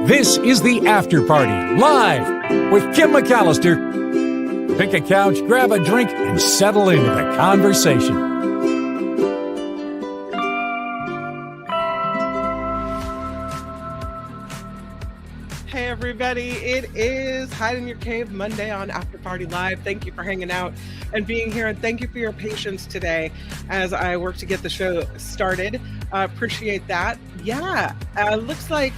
This is the After Party, live with Kim McAllister. Pick a couch, grab a drink, and settle into the conversation. Hey everybody, it is Hide in Your Cave Monday on After Party Live. Thank you for hanging out and being here, and thank you for your patience today as I work to get the show started. Appreciate that. Yeah, looks like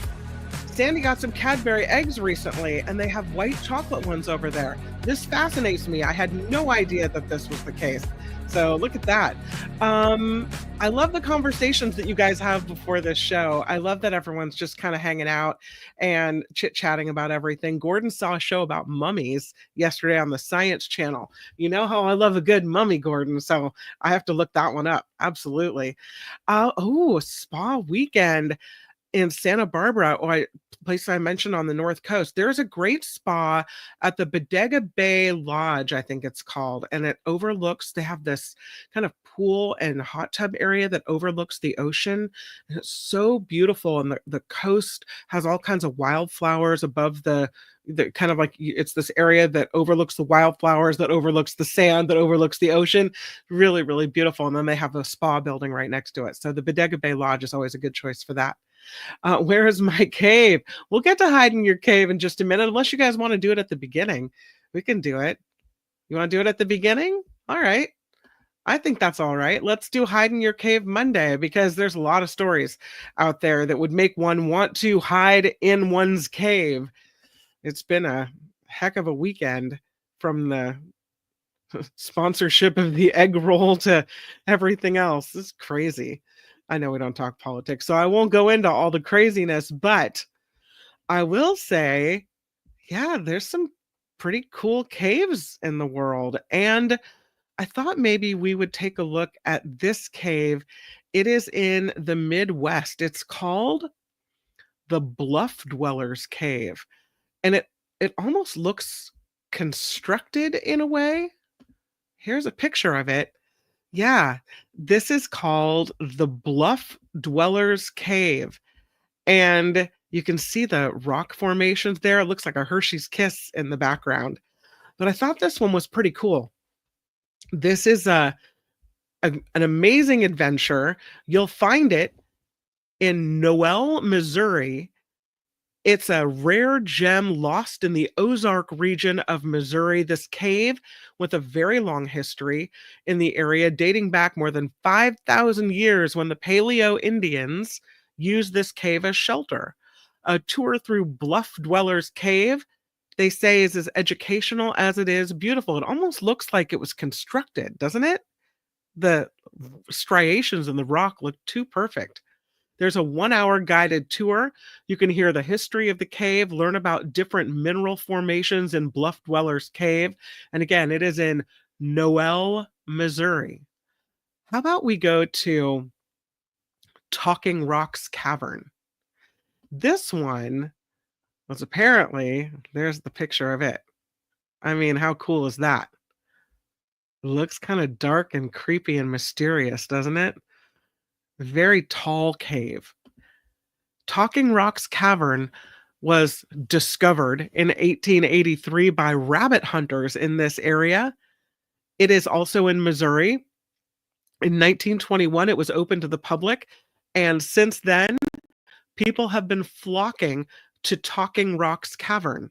Sandy got some Cadbury eggs recently, and they have white chocolate ones over there. This fascinates me. I had no idea that this was the case. So look at that. I love the conversations that you guys have before this show. I love that everyone's just kind of hanging out and chit-chatting about everything. Gordon saw a show about mummies yesterday on the Science Channel. You know how I love a good mummy, Gordon, so I have to look that one up. Absolutely. Oh, spa weekend in Santa Barbara, place I mentioned on the North Coast. There's a great spa at the Bodega Bay Lodge, I think it's called, and it overlooks, they have this kind of pool and hot tub area that overlooks the ocean. And it's so beautiful, and the coast has all kinds of wildflowers above the kind of like, it's this area that overlooks the wildflowers, that overlooks the sand, that overlooks the ocean. Really, really beautiful. And then they have a spa building right next to it. So the Bodega Bay Lodge is always a good choice for that. Where is my cave? We'll get to Hide in Your Cave in just a minute, unless you guys want to do it at the beginning. We can do it. You want to do it at the beginning? All right. I think that's all right. Let's do Hide in Your Cave Monday, because there's a lot of stories out there that would make one want to hide in one's cave. It's been a heck of a weekend, from the sponsorship of the egg roll to everything else. It's crazy. I know we don't talk politics, so I won't go into all the craziness, but I will say, yeah, there's some pretty cool caves in the world. And I thought maybe we would take a look at this cave. It is in the Midwest. It's called the Bluff Dwellers Cave. And it almost looks constructed in a way. Here's a picture of it. Yeah, this is called the Bluff Dwellers Cave. And you can see the rock formations there. It looks like a Hershey's Kiss in the background. But I thought this one was pretty cool. This is an amazing adventure. You'll find it in Noel, Missouri. It's a rare gem lost in the Ozark region of Missouri. This cave, with a very long history in the area, dating back more than 5,000 years, when the Paleo Indians used this cave as shelter. A tour through Bluff Dwellers Cave, they say, is as educational as it is beautiful. It almost looks like it was constructed, doesn't it? The striations in the rock look too perfect. There's a 1-hour guided tour. You can hear the history of the cave, learn about different mineral formations in Bluff Dwellers Cave. And again, it is in Noel, Missouri. How about we go to Talking Rocks Cavern? This one was apparently, there's the picture of it. I mean, how cool is that? It looks kind of dark and creepy and mysterious, doesn't it? Very tall cave. Talking Rocks Cavern was discovered in 1883 by rabbit hunters in this area. It is also in Missouri. In 1921, it was open to the public, and since then, people have been flocking to Talking Rocks Cavern.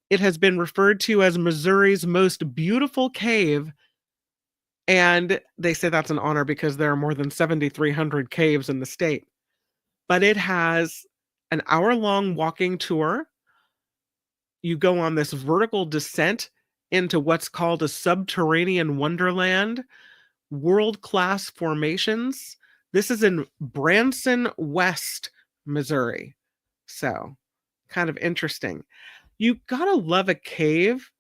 It has been referred to as Missouri's most beautiful cave. And they say that's an honor because there are more than 7,300 caves in the state. But it has an hour-long walking tour. You go on this vertical descent into what's called a subterranean wonderland, world-class formations. This is in Branson, West, Missouri. So, kind of interesting. You gotta love a cave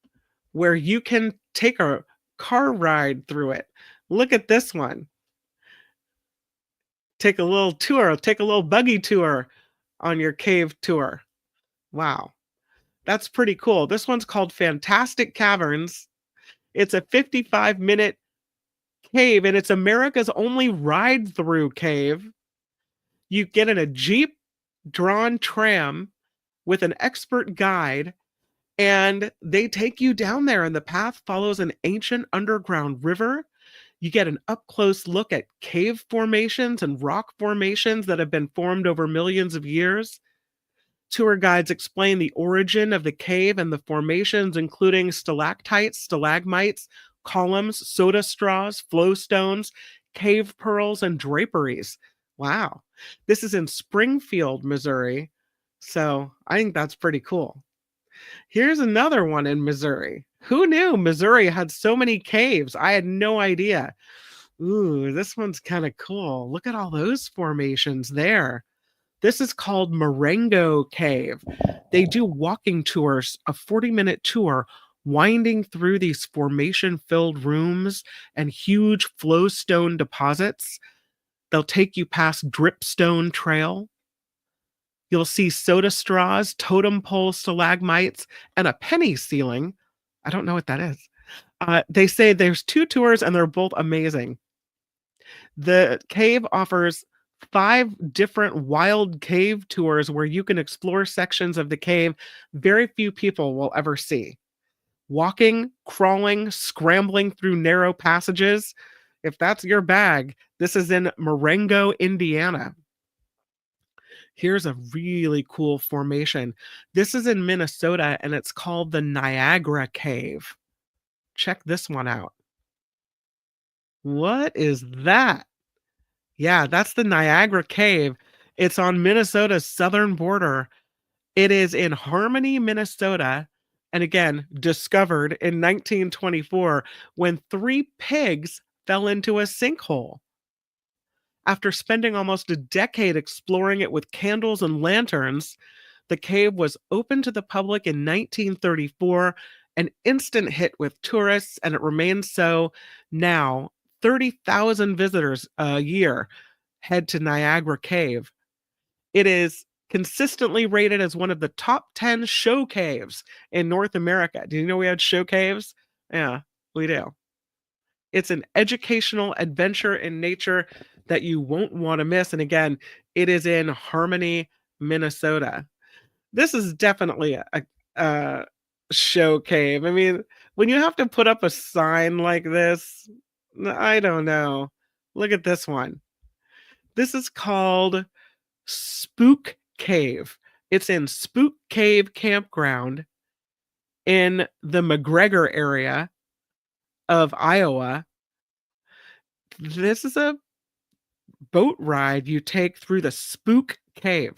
where you can take a car ride through it. Look at this one. Take a little tour, take a little buggy tour on your cave tour. Wow. That's pretty cool. This one's called Fantastic Caverns. It's a 55-minute cave, and it's America's only ride-through cave. You get in a Jeep drawn tram with an expert guide, and they take you down there, and the path follows an ancient underground river. You get an up close look at cave formations and rock formations that have been formed over millions of years. Tour guides explain the origin of the cave and the formations, including stalactites, stalagmites, columns, soda straws, flowstones, cave pearls, and draperies. Wow. This is in Springfield, Missouri. So I think that's pretty cool. Here's another one in Missouri. Who knew Missouri had so many caves? I had no idea. Ooh, this one's kind of cool. Look at all those formations there. This is called Marengo Cave. They do walking tours, a 40-minute tour, winding through these formation-filled rooms and huge flowstone deposits. They'll take you past Dripstone Trail. You'll see soda straws, totem pole stalagmites, and a penny ceiling. I don't know what that is. They say there's 2 tours and they're both amazing. The cave offers 5 different wild cave tours where you can explore sections of the cave very few people will ever see. Walking, crawling, scrambling through narrow passages. If that's your bag, this is in Marengo, Indiana. Here's a really cool formation. This is in Minnesota and it's called the Niagara Cave. Check this one out. What is that? Yeah, that's the Niagara Cave. It's on Minnesota's southern border. It is in Harmony, Minnesota, and again, discovered in 1924 when 3 pigs fell into a sinkhole. After spending almost a decade exploring it with candles and lanterns, the cave was opened to the public in 1934, an instant hit with tourists, and it remains so now. 30,000 visitors a year head to Niagara Cave. It is consistently rated as one of the top 10 show caves in North America. Do you know we had show caves? Yeah, we do. It's an educational adventure in nature that you won't want to miss. And again, it is in Harmony, Minnesota. This is definitely a show cave. I mean, when you have to put up a sign like this, I don't know. Look at this one. This is called Spook Cave. It's in Spook Cave Campground in the McGregor area of Iowa. This is a boat ride you take through the Spook Cave.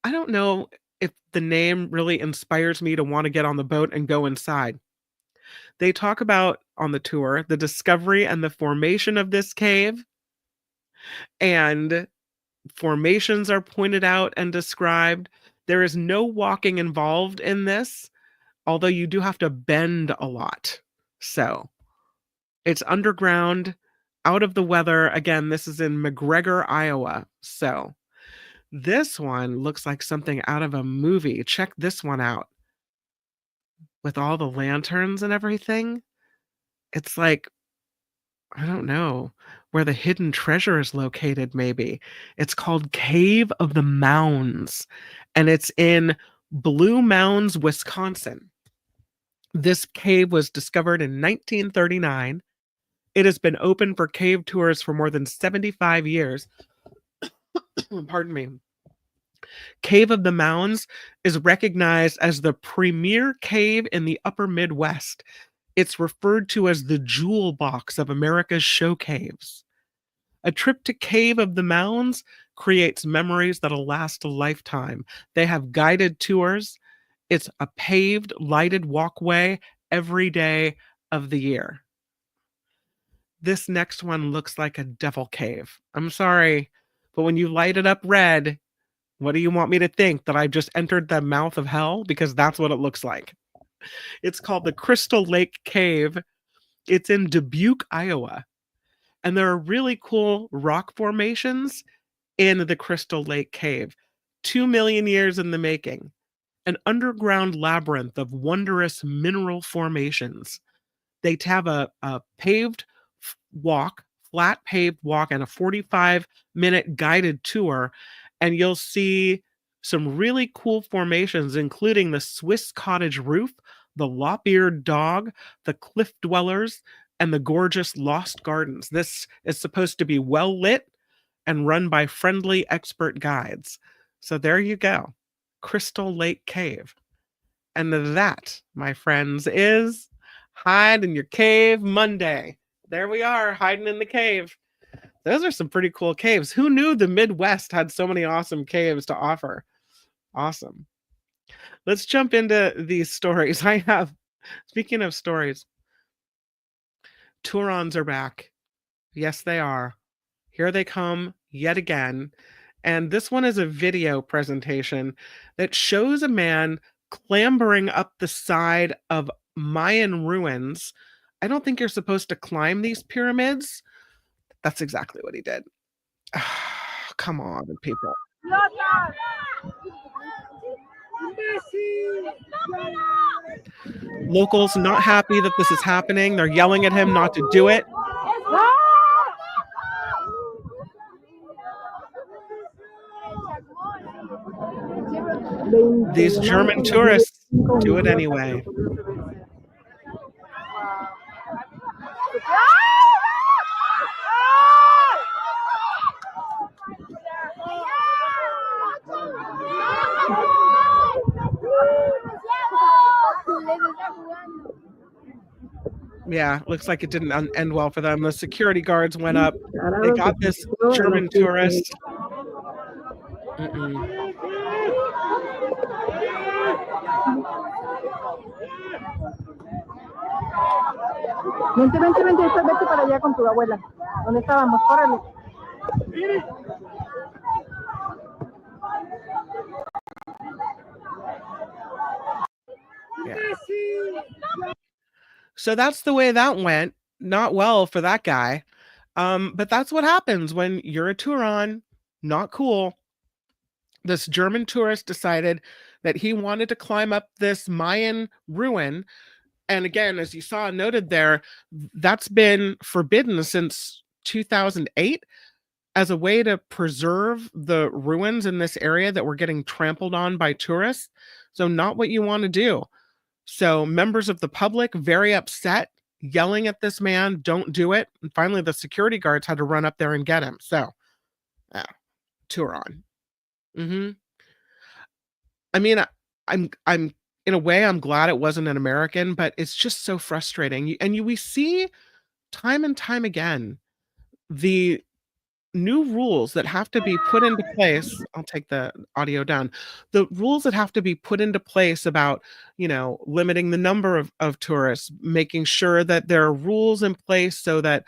I don't know if the name really inspires me to want to get on the boat and go inside. They talk about on the tour the discovery and the formation of this cave, and formations are pointed out and described. There is no walking involved in this, although you do have to bend a lot. So it's underground, out of the weather. Again, this is in McGregor, Iowa. So this one looks like something out of a movie. Check this one out. With all the lanterns and everything, it's like, I don't know, where the hidden treasure is located, maybe. It's called Cave of the Mounds, and it's in Blue Mounds, Wisconsin. This cave was discovered in 1939. It has been open for cave tours for more than 75 years. Pardon me. Cave of the Mounds is recognized as the premier cave in the upper Midwest. It's referred to as the jewel box of America's show caves. A trip to Cave of the Mounds creates memories that'll last a lifetime. They have guided tours. It's a paved, lighted walkway every day of the year. This next one looks like a devil cave. I'm sorry, but when you light it up red, what do you want me to think? That I've just entered the mouth of hell? Because that's what it looks like. It's called the Crystal Lake Cave. It's in Dubuque, Iowa. And there are really cool rock formations in the Crystal Lake Cave. 2 million years in the making. An underground labyrinth of wondrous mineral formations. They have a paved walk, flat paved walk, and a 45-minute guided tour. And you'll see some really cool formations, including the Swiss cottage roof, the lop-eared dog, the cliff dwellers, and the gorgeous lost gardens. This is supposed to be well lit and run by friendly expert guides. So there you go, Crystal Lake Cave. And that, my friends, is Hide in Your Cave Monday. There we are, hiding in the cave. Those are some pretty cool caves. Who knew the Midwest had so many awesome caves to offer? Awesome. Let's jump into these stories. Speaking of stories, Turons are back. Yes, they are. Here they come yet again. And this one is a video presentation that shows a man clambering up the side of Mayan ruins. I don't think you're supposed to climb these pyramids. That's exactly what he did. Come on, people. Locals not happy that this is happening. They're yelling at him not to do it. These German tourists do it anyway. Yeah, looks like it didn't end well for them. The security guards went up. They got this German tourist. Vente, vete para allá con tu abuela. ¿Dónde estábamos? Córrele. Yeah. So that's the way that went. Not well for that guy. But that's what happens when you're a Turon. Not cool. This German tourist decided that he wanted to climb up this Mayan ruin. And again, as you saw noted there, that's been forbidden since 2008 as a way to preserve the ruins in this area that were getting trampled on by tourists. So not what you want to do. So members of the public, very upset, yelling at this man, don't do it. And finally, the security guards had to run up there and get him. So, Turon. I mean, I'm in a way, I'm glad it wasn't an American, but it's just so frustrating. We see time and time again the new rules that have to be put into place. I'll take the audio down. The rules that have to be put into place about, limiting the number of tourists, making sure that there are rules in place so that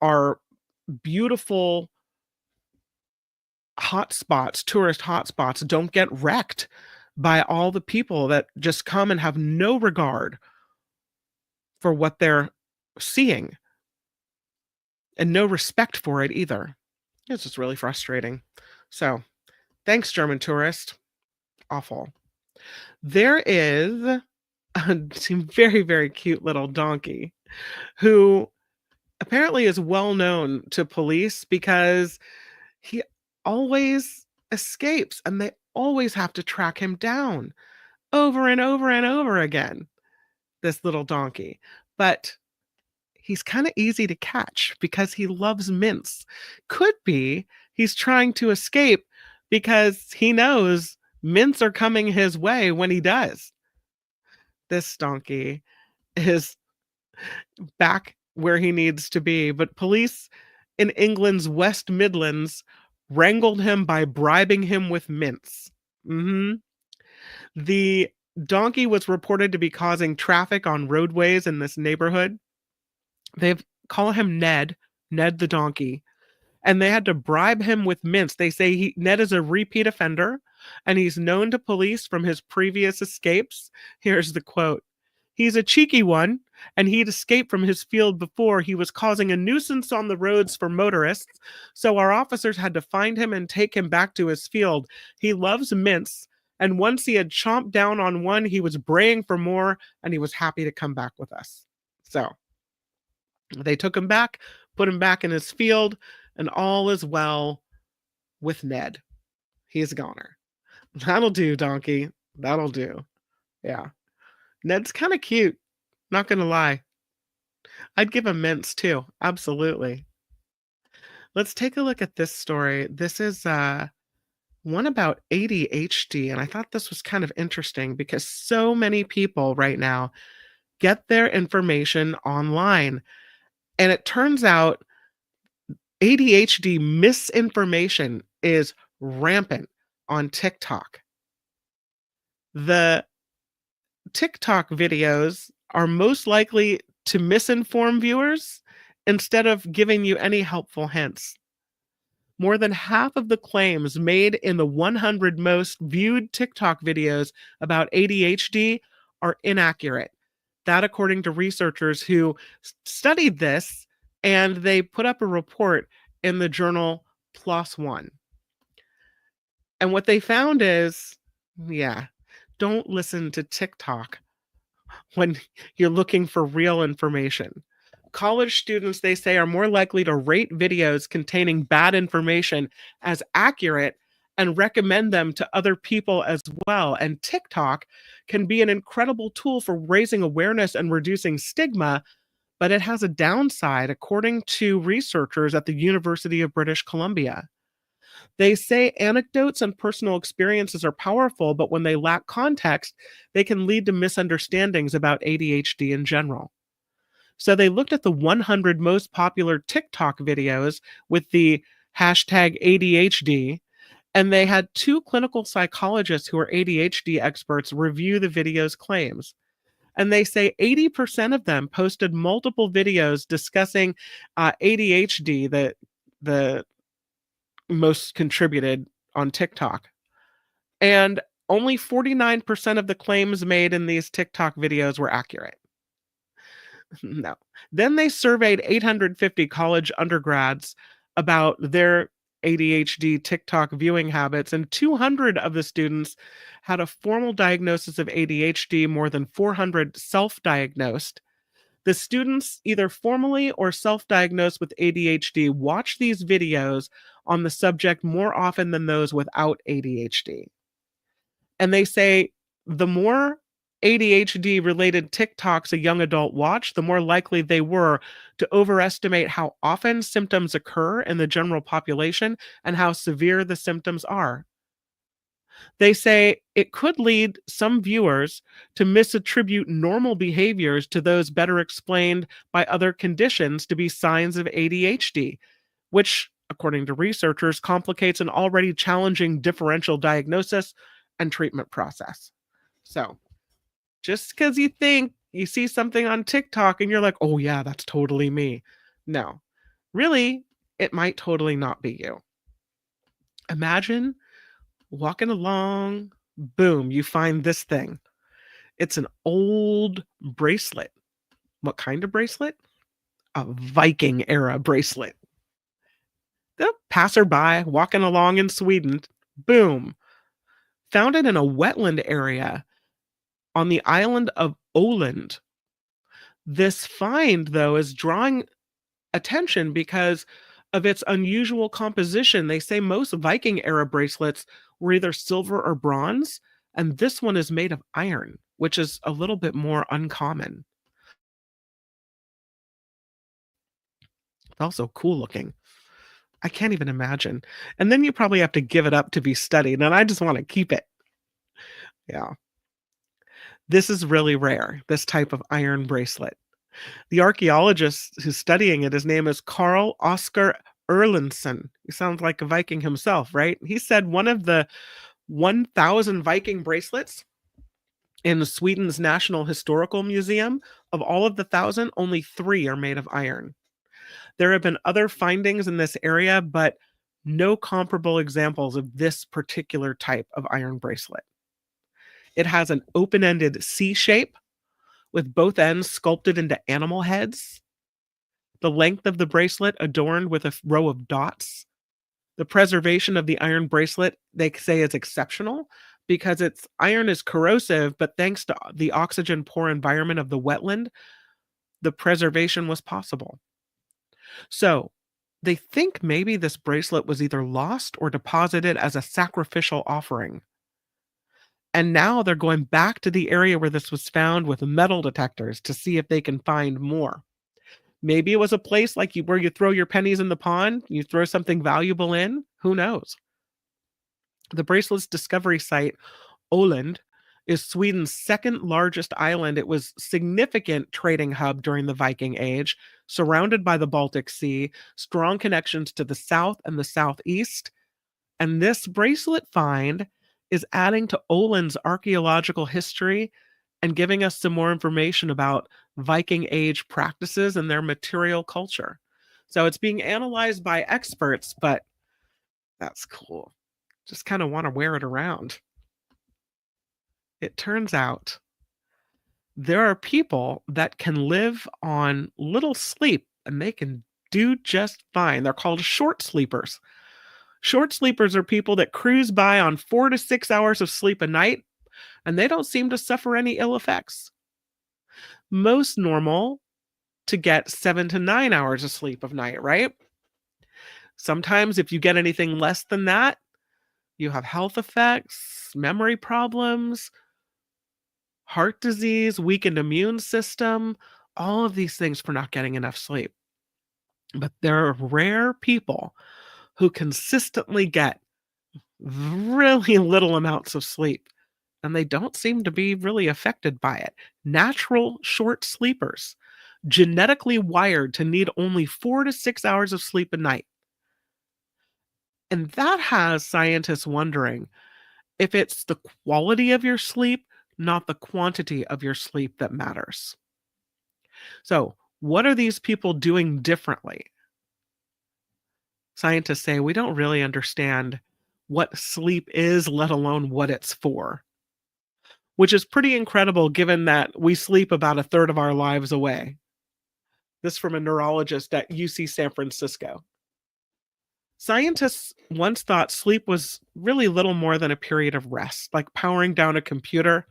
our beautiful hotspots, tourist hotspots, don't get wrecked by all the people that just come and have no regard for what they're seeing and no respect for it either. It's just really frustrating. So, thanks, German tourist. Awful. There is a very, very cute little donkey who apparently is well known to police because he always escapes and they always have to track him down over and over and over again, this little donkey. But he's kind of easy to catch because he loves mints. Could be he's trying to escape because he knows mints are coming his way when he does. This donkey is back where he needs to be, but police in England's West Midlands wrangled him by bribing him with mints. The donkey was reported to be causing traffic on roadways in this neighborhood. They call him Ned the donkey, and they had to bribe him with mints. They say Ned is a repeat offender, and he's known to police from his previous escapes. Here's the quote. He's a cheeky one, and he'd escaped from his field before. He was causing a nuisance on the roads for motorists, so our officers had to find him and take him back to his field. He loves mints, and once he had chomped down on one, he was braying for more, and he was happy to come back with us. So they took him back, put him back in his field, and all is well with Ned. He's a goner. That'll do, donkey. That'll do. Yeah. Ned's kind of cute. Not gonna lie. I'd give him mints too. Absolutely. Let's take a look at this story. This is one about ADHD, and I thought this was kind of interesting because so many people right now get their information online. And it turns out ADHD misinformation is rampant on TikTok. The TikTok videos are most likely to misinform viewers instead of giving you any helpful hints. More than half of the claims made in the 100 most viewed TikTok videos about ADHD are inaccurate. That, according to researchers who studied this, and they put up a report in the journal PLOS ONE. And what they found is, yeah, don't listen to TikTok when you're looking for real information. College students, they say, are more likely to rate videos containing bad information as accurate and recommend them to other people as well. And TikTok can be an incredible tool for raising awareness and reducing stigma, but it has a downside, according to researchers at the University of British Columbia. They say anecdotes and personal experiences are powerful, but when they lack context, they can lead to misunderstandings about ADHD in general. So they looked at the 100 most popular TikTok videos with the hashtag ADHD, and they had two clinical psychologists who are ADHD experts review the video's claims. And they say 80% of them posted multiple videos discussing ADHD, the most contributed on TikTok. And only 49% of the claims made in these TikTok videos were accurate. No. Then they surveyed 850 college undergrads about their ADHD TikTok viewing habits, and 200 of the students had a formal diagnosis of ADHD, more than 400 self diagnosed. The students, either formally or self diagnosed with ADHD, watch these videos on the subject more often than those without ADHD. And they say the more ADHD related TikToks a young adult watched, the more likely they were to overestimate how often symptoms occur in the general population and how severe the symptoms are. They say it could lead some viewers to misattribute normal behaviors to those better explained by other conditions to be signs of ADHD, which, according to researchers, complicates an already challenging differential diagnosis and treatment process. So, just because you think you see something on TikTok and you're like, oh, yeah, that's totally me. No, really, it might totally not be you. Imagine walking along, boom, you find this thing. It's an old bracelet. What kind of bracelet? A Viking era bracelet. The passerby walking along in Sweden, boom, found it in a wetland area on the island of Åland. This find, though, is drawing attention because of its unusual composition. They say most Viking era bracelets were either silver or bronze, and this one is made of iron, which is a little bit more uncommon. It's also cool looking. I can't even imagine. And then you probably have to give it up to be studied, and I just want to keep it. Yeah. This is really rare, this type of iron bracelet. The archaeologist who's studying it, his name is Carl Oskar Erlendsson. He sounds like a Viking himself, right? He said one of the 1,000 Viking bracelets in Sweden's National Historical Museum, of all of the 1,000, only 3 are made of iron. There have been other findings in this area, but no comparable examples of this particular type of iron bracelet. It has an open-ended C shape with both ends sculpted into animal heads. The length of the bracelet adorned with a row of dots. The preservation of the iron bracelet, they say, is exceptional because its iron is corrosive, but thanks to the oxygen-poor environment of the wetland, the preservation was possible. So they think maybe this bracelet was either lost or deposited as a sacrificial offering. And now they're going back to the area where this was found with metal detectors to see if they can find more. Maybe it was a place like where you throw your pennies in the pond, you throw something valuable in, who knows? The bracelet's discovery site, Åland, is Sweden's second largest island. It was significant trading hub during the Viking Age, surrounded by the Baltic Sea, strong connections to the south and the southeast. And this bracelet find is adding to Åland's archaeological history and giving us some more information about Viking Age practices and their material culture. So it's being analyzed by experts, but that's cool. Just kind of want to wear it around. It turns out there are people that can live on little sleep and they can do just fine. They're called short sleepers. Short sleepers are people that cruise by on 4 to 6 hours of sleep a night, and they don't seem to suffer any ill effects. Most normal to get 7 to 9 hours of sleep of night, right? Sometimes if you get anything less than that, you have health effects, memory problems, heart disease, weakened immune system, all of these things for not getting enough sleep. But there are rare people who consistently get really little amounts of sleep, and they don't seem to be really affected by it. Natural short sleepers, genetically wired to need only 4 to 6 hours of sleep a night. And that has scientists wondering if it's the quality of your sleep, not the quantity of your sleep that matters. So, what are these people doing differently? Scientists say we don't really understand what sleep is, let alone what it's for, which is pretty incredible given that we sleep about a third of our lives away. This from a neurologist at UC San Francisco. Scientists once thought sleep was really little more than a period of rest, like powering down a computer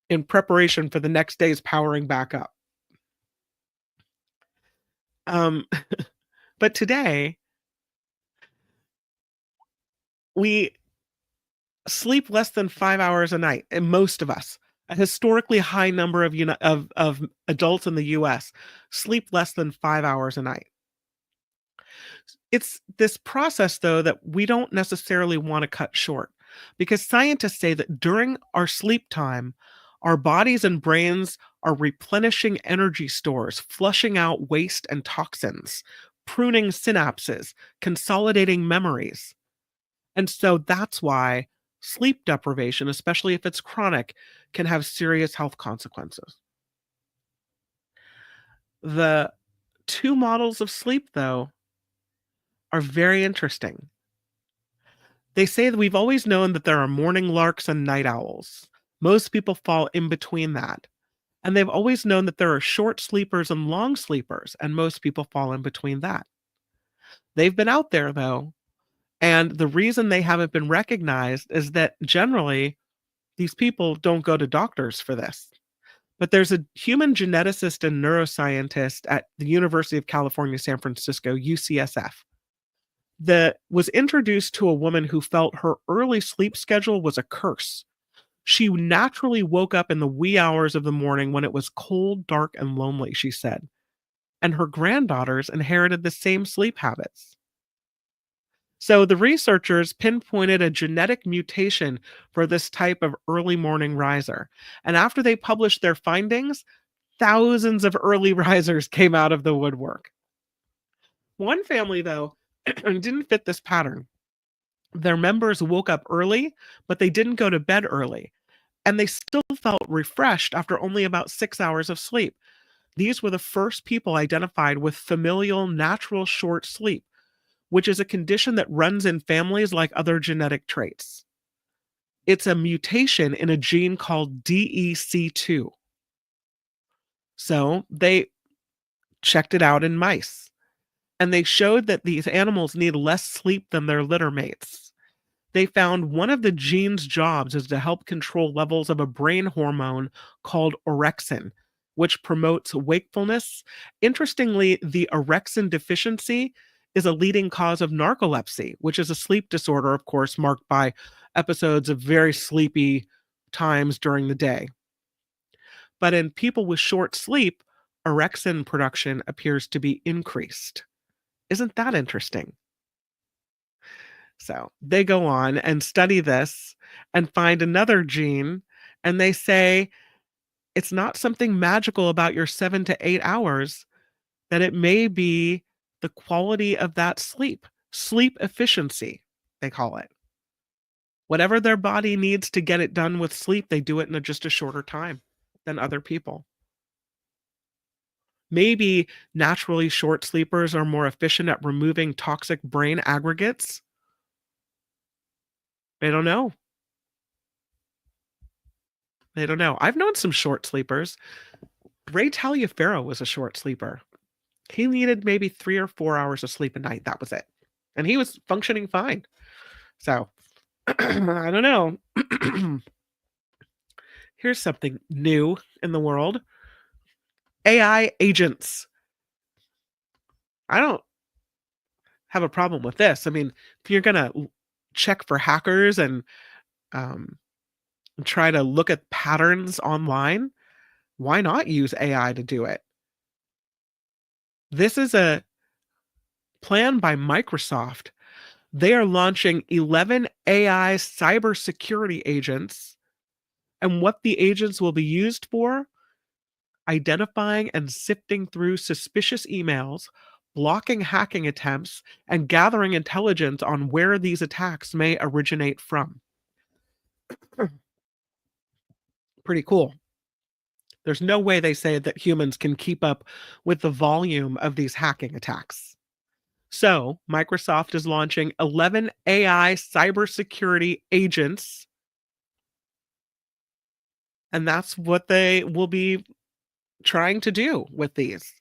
in preparation for the next day's powering back up. But today, we sleep less than 5 hours a night, and most of us, a historically high number of adults in the US, sleep less than 5 hours a night. It's this process, though, that we don't necessarily want to cut short, because scientists say that during our sleep time, our bodies and brains are replenishing energy stores, flushing out waste and toxins, pruning synapses, consolidating memories. And so that's why sleep deprivation, especially if it's chronic, can have serious health consequences. The two models of sleep, though, are very interesting. They say that we've always known that there are morning larks and night owls. Most people fall in between that. And they've always known that there are short sleepers and long sleepers, and most people fall in between that. They've been out there, though, and the reason they haven't been recognized is that generally these people don't go to doctors for this. But there's a human geneticist and neuroscientist at the University of California, San Francisco, UCSF, that was introduced to a woman who felt her early sleep schedule was a curse. She naturally woke up in the wee hours of the morning when it was cold, dark, and lonely, she said. And her granddaughters inherited the same sleep habits. So the researchers pinpointed a genetic mutation for this type of early morning riser. And after they published their findings, thousands of early risers came out of the woodwork. One family, though, didn't fit this pattern. Their members woke up early, but they didn't go to bed early. And they still felt refreshed after only about 6 hours of sleep. These were the first people identified with familial natural short sleep, which is a condition that runs in families like other genetic traits. It's a mutation in a gene called DEC2. So they checked it out in mice, and they showed that these animals need less sleep than their litter mates. They found one of the gene's jobs is to help control levels of a brain hormone called orexin, which promotes wakefulness. Interestingly, the orexin deficiency is a leading cause of narcolepsy, which is a sleep disorder, of course, marked by episodes of very sleepy times during the day. But in people with short sleep, orexin production appears to be increased. Isn't that interesting? So they go on and study this and find another gene, and they say it's not something magical about your 7 to 8 hours, that it may be the quality of that sleep efficiency, they call it. Whatever their body needs to get it done with sleep, they do it in just a shorter time than other people. Maybe naturally short sleepers are more efficient at removing toxic brain aggregates. They don't know. They don't know. I've known some short sleepers. Ray Taliaferro was a short sleeper. He needed maybe 3 or 4 hours of sleep a night. That was it. And he was functioning fine. So, I don't know. Here's something new in the world. AI agents. I don't have a problem with this. I mean, if you're going to check for hackers and try to look at patterns online, why not use AI to do it? This is a plan by Microsoft. They are launching 11 AI cybersecurity agents, and what the agents will be used for: identifying and sifting through suspicious emails, blocking hacking attempts, and gathering intelligence on where these attacks may originate from. Pretty cool. There's no way, they say, that humans can keep up with the volume of these hacking attacks. So, Microsoft is launching 11 AI cybersecurity agents, and that's what they will be trying to do with these.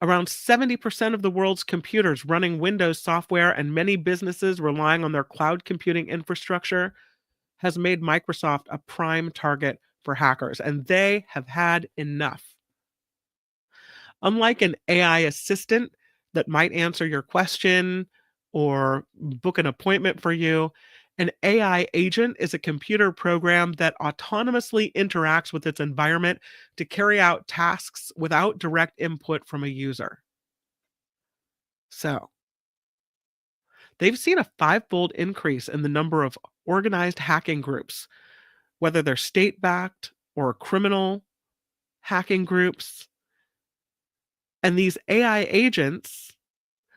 Around 70% of the world's computers running Windows software and many businesses relying on their cloud computing infrastructure has made Microsoft a prime target for hackers, and they have had enough. Unlike an AI assistant that might answer your question or book an appointment for you, an AI agent is a computer program that autonomously interacts with its environment to carry out tasks without direct input from a user. So, they've seen a 5-fold increase in the number of organized hacking groups, whether they're state-backed or criminal hacking groups. And these AI agents,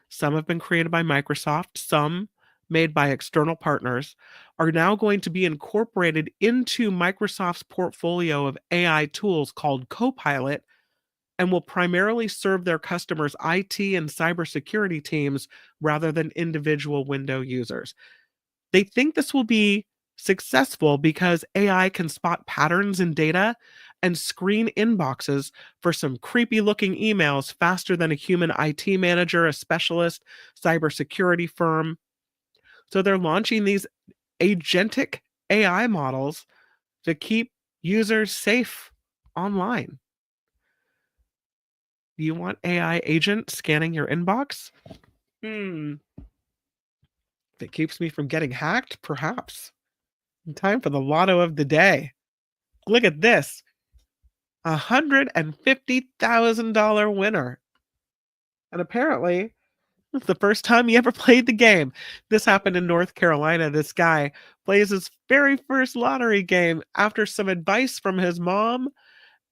some have been created by Microsoft, some made by external partners, are now going to be incorporated into Microsoft's portfolio of AI tools called Copilot, and will primarily serve their customers' IT and cybersecurity teams rather than individual window users. They think this will be successful because AI can spot patterns in data and screen inboxes for some creepy looking emails faster than a human IT manager, a specialist cybersecurity firm. So they're launching these agentic AI models to keep users safe online. Do you want AI agent scanning your inbox? If it keeps me from getting hacked, perhaps. Time for the lotto of the day. Look at this. $150,000 winner. And apparently, it's the first time he ever played the game. This happened in North Carolina. This guy plays his very first lottery game after some advice from his mom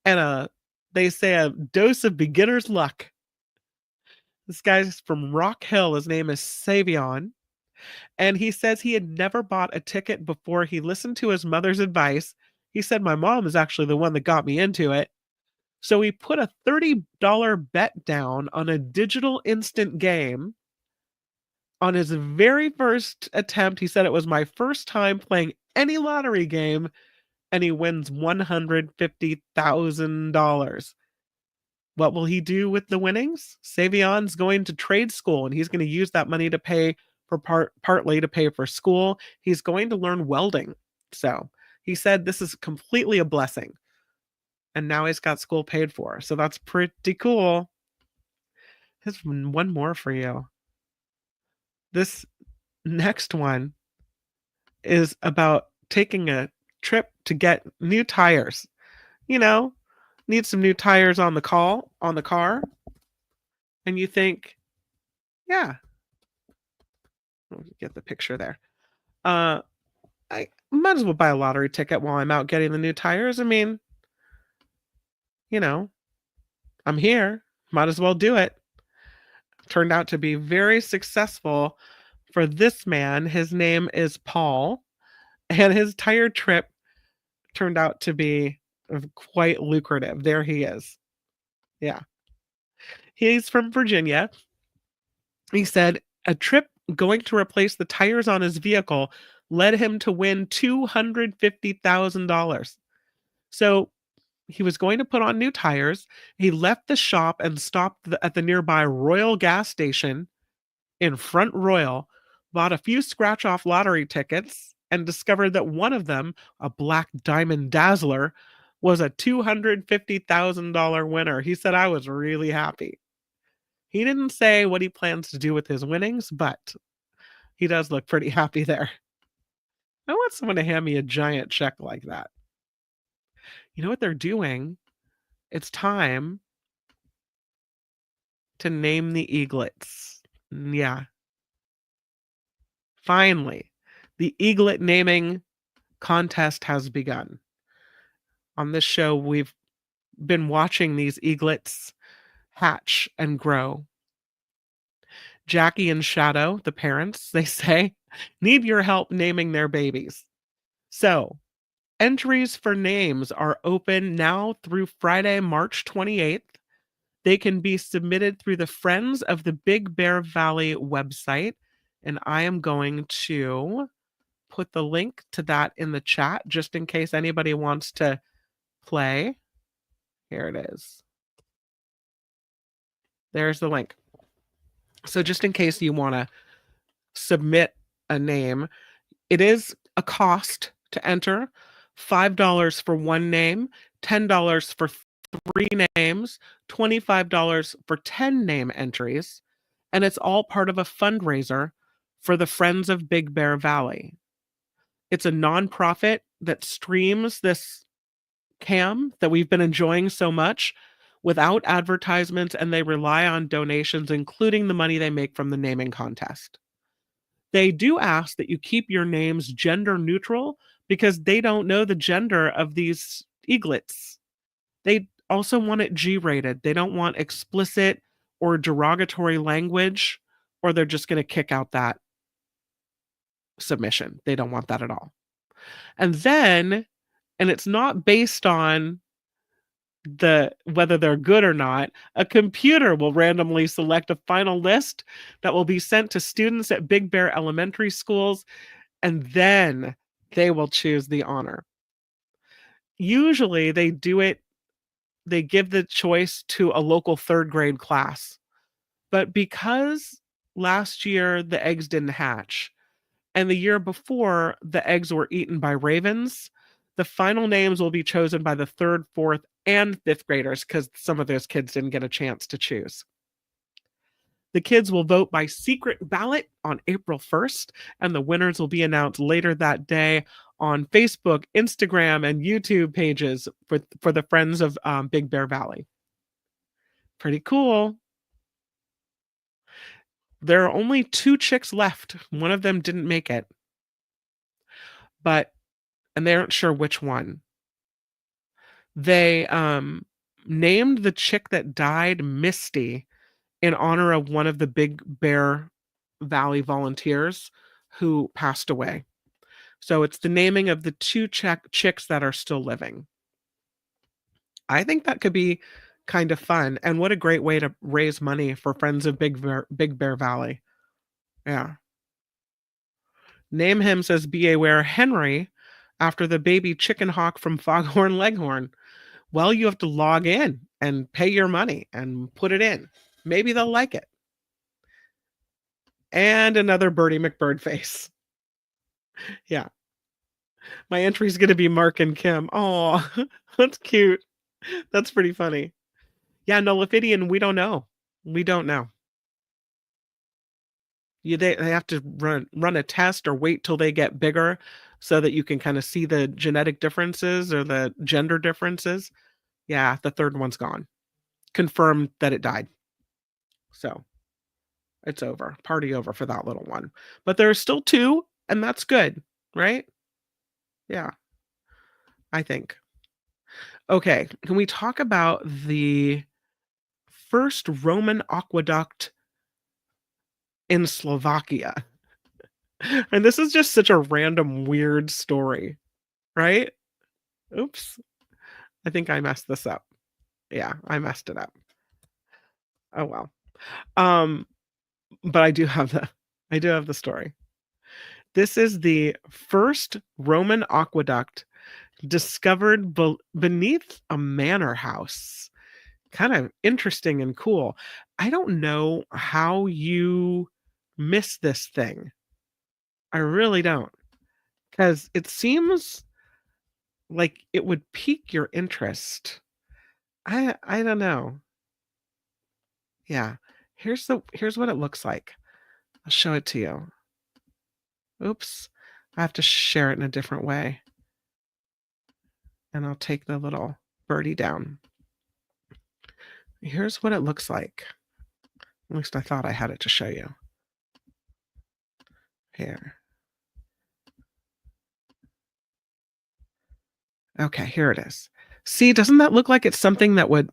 and they say, a dose of beginner's luck. This guy's from Rock Hill. His name is Savion. And he says he had never bought a ticket before he listened to his mother's advice. He said, my mom is actually the one that got me into it. So he put a $30 bet down on a digital instant game. On his very first attempt, he said, it was my first time playing any lottery game, and he wins $150,000. What will he do with the winnings? Savion's going to trade school, and he's going to use that money to pay for partly to pay for school. He's going to learn welding. So he said this is completely a blessing. And now he's got school paid for. So that's pretty cool. Here's one more for you. This next one is about taking a trip to get new tires. Need some new tires on the car. And you think, yeah, let me get the picture there. I might as well buy a lottery ticket while I'm out getting the new tires. I mean, I'm here. Might as well do it. Turned out to be very successful for this man. His name is Paul, and his tire trip turned out to be quite lucrative. There he is. Yeah. He's from Virginia. He said a trip going to replace the tires on his vehicle led him to win $250,000. So he was going to put on new tires. He left the shop and stopped at the nearby Royal gas station in Front Royal, bought a few scratch-off lottery tickets, and discovered that one of them, a black diamond dazzler, was a $250,000 winner. He said, I was really happy. He didn't say what he plans to do with his winnings, but he does look pretty happy there. I want someone to hand me a giant check like that. You know what they're doing? It's time to name the eaglets. Yeah. Finally, the eaglet naming contest has begun. On this show, we've been watching these eaglets hatch and grow. Jackie and Shadow, the parents, they say, need your help naming their babies. So, entries for names are open now through Friday, March 28th. They can be submitted through the Friends of the Big Bear Valley website, and I am going to put the link to that in the chat just in case anybody wants to play. Here it is. There's the link. So just in case you want to submit a name, it is a cost to enter. $5 for one name, $10 for 3 names, $25 for 10 name entries, and it's all part of a fundraiser for the Friends of Big Bear Valley. It's a nonprofit that streams this cam that we've been enjoying so much without advertisements, and they rely on donations, including the money they make from the naming contest. They do ask that you keep your names gender neutral because they don't know the gender of these eaglets. They also want it G-rated. They don't want explicit or derogatory language, or they're just going to kick out that submission. They don't want that at all. And then, and it's not based on whether they're good or not, a computer will randomly select a final list that will be sent to students at Big Bear elementary schools, and then they will choose the honor. Usually they give the choice to a local 3rd grade class. But because last year the eggs didn't hatch, and the year before the eggs were eaten by ravens, the final names will be chosen by the 3rd, 4th, and 5th graders because some of those kids didn't get a chance to choose. The kids will vote by secret ballot on April 1st, and the winners will be announced later that day on Facebook, Instagram, and YouTube pages for the Friends of Big Bear Valley. Pretty cool. There are only 2 chicks left. One of them didn't make it. And they aren't sure which one. They named the chick that died Misty in honor of one of the Big Bear Valley volunteers who passed away. So it's the naming of the 2 chicks that are still living. I think that could be kind of fun. And what a great way to raise money for Friends of Big Bear Valley. Yeah. Name him, says B.A. Henry, after the baby chicken hawk from Foghorn Leghorn. Well, you have to log in and pay your money and put it in. Maybe they'll like it. And another Bertie McBird face. Yeah. My entry's going to be Mark and Kim. Oh, that's cute. That's pretty funny. Yeah, no, Lephidian, we don't know. We don't know. They have to run a test or wait till they get bigger. so that you can kind of see the genetic differences or the gender differences. Yeah, the third one's gone. Confirmed that it died. So it's over. Party over for that little one. But there are still 2, and that's good, right? Yeah, I think. Okay, can we talk about the first Roman aqueduct in Slovakia? And this is just such a random, weird story, right? Oops. I think I messed this up. Yeah, I messed it up. Oh well. Um, but I do have the story. This is the first Roman aqueduct discovered beneath a manor house. Kind of interesting and cool. I don't know how you miss this thing. I really don't. Because it seems like it would pique your interest. I don't know. Yeah. Here's what it looks like. I'll show it to you. Oops. I have to share it in a different way. And I'll take the little birdie down. Here's what it looks like. At least I thought I had it to show you. Here. Okay, here it is. See, doesn't that look like it's something that would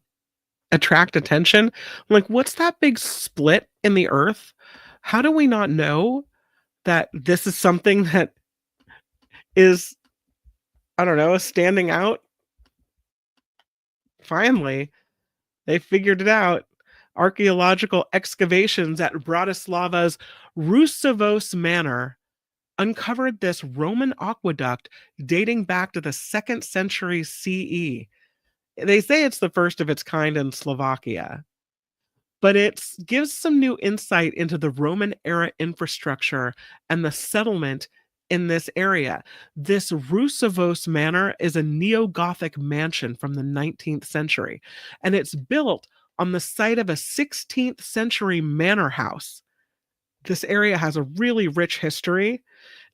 attract attention? Like, what's that big split in the earth? How do we not know that this is something that is, I don't know, standing out? Finally, they figured it out. Archaeological excavations at Bratislava's Rusovos Manor uncovered this Roman aqueduct dating back to the 2nd century CE. They say it's the first of its kind in Slovakia, but it gives some new insight into the Roman era infrastructure and the settlement in this area. This Rusovos Manor is a neo-Gothic mansion from the 19th century, and it's built on the site of a 16th century manor house. This area has a really rich history.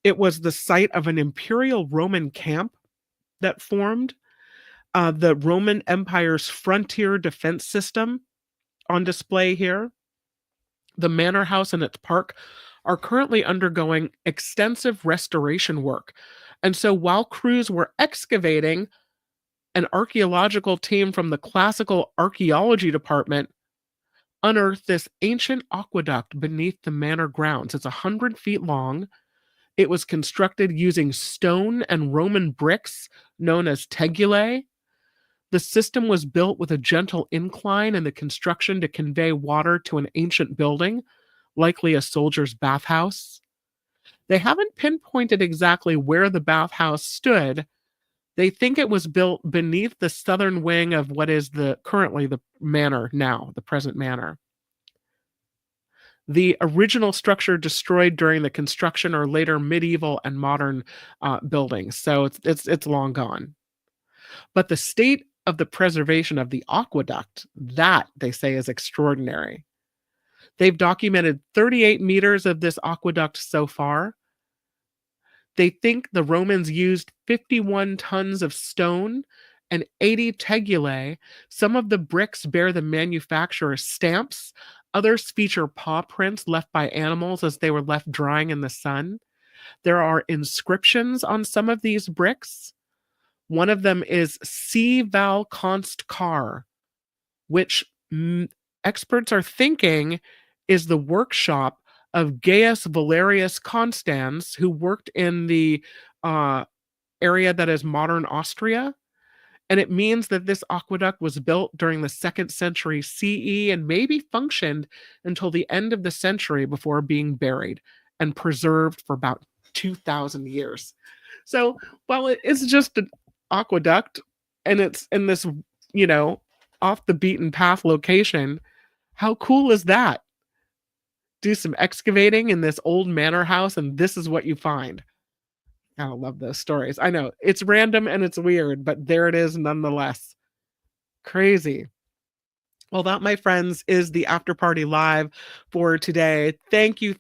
It was the site of an imperial Roman camp that formed the Roman Empire's frontier defense system on display here. The manor house and its park are currently undergoing extensive restoration work. And so while crews were excavating, an archaeological team from the Classical Archaeology Department unearthed this ancient aqueduct beneath the manor grounds. It's 100 feet long. It was constructed using stone and Roman bricks known as tegulae. The system was built with a gentle incline in the construction to convey water to an ancient building, likely a soldier's bathhouse. They haven't pinpointed exactly where the bathhouse stood. They think it was built beneath the southern wing of what is currently the manor now, the present manor. The original structure destroyed during the construction or later medieval and modern buildings, so it's long gone. But the state of the preservation of the aqueduct, that they say is extraordinary. They've documented 38 meters of this aqueduct so far. They think the Romans used 51 tons of stone and 80 tegulae. Some of the bricks bear the manufacturer's stamps. Others feature paw prints left by animals as they were left drying in the sun. There are inscriptions on some of these bricks. One of them is C. Val Const Car, which experts are thinking is the workshop of Gaius Valerius Constans, who worked in the area that is modern Austria. And it means that this aqueduct was built during the 2nd century CE and maybe functioned until the end of the century before being buried and preserved for about 2,000 years. So while it is just an aqueduct and it's in this, off the beaten path location, how cool is that? Do some excavating in this old manor house and this is what you find. I love those stories. I know it's random and it's weird, but there it is nonetheless. Crazy. Well, that, my friends, is the After Party Live for today. Thank you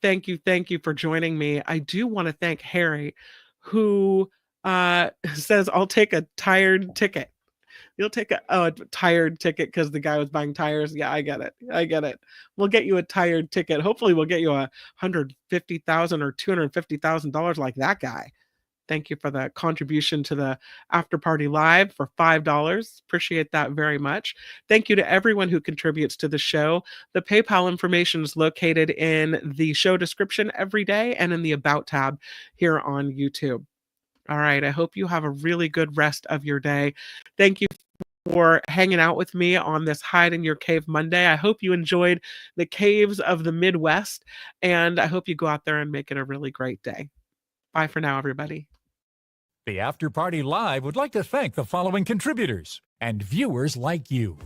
for joining me. I do want to thank Harry who says, I'll take a tired ticket. You'll take a tired ticket because the guy was buying tires. Yeah, I get it. We'll get you a tired ticket. Hopefully we'll get you $150,000 or $250,000 like that guy. Thank you for the contribution to the After Party Live for $5. Appreciate that very much. Thank you to everyone who contributes to the show. The PayPal information is located in the show description every day and in the About tab here on YouTube. All right. I hope you have a really good rest of your day. Thank you for hanging out with me on this Hide in Your Cave Monday. I hope you enjoyed the caves of the Midwest, and I hope you go out there and make it a really great day. Bye for now, everybody. The After Party Live would like to thank the following contributors and viewers like you.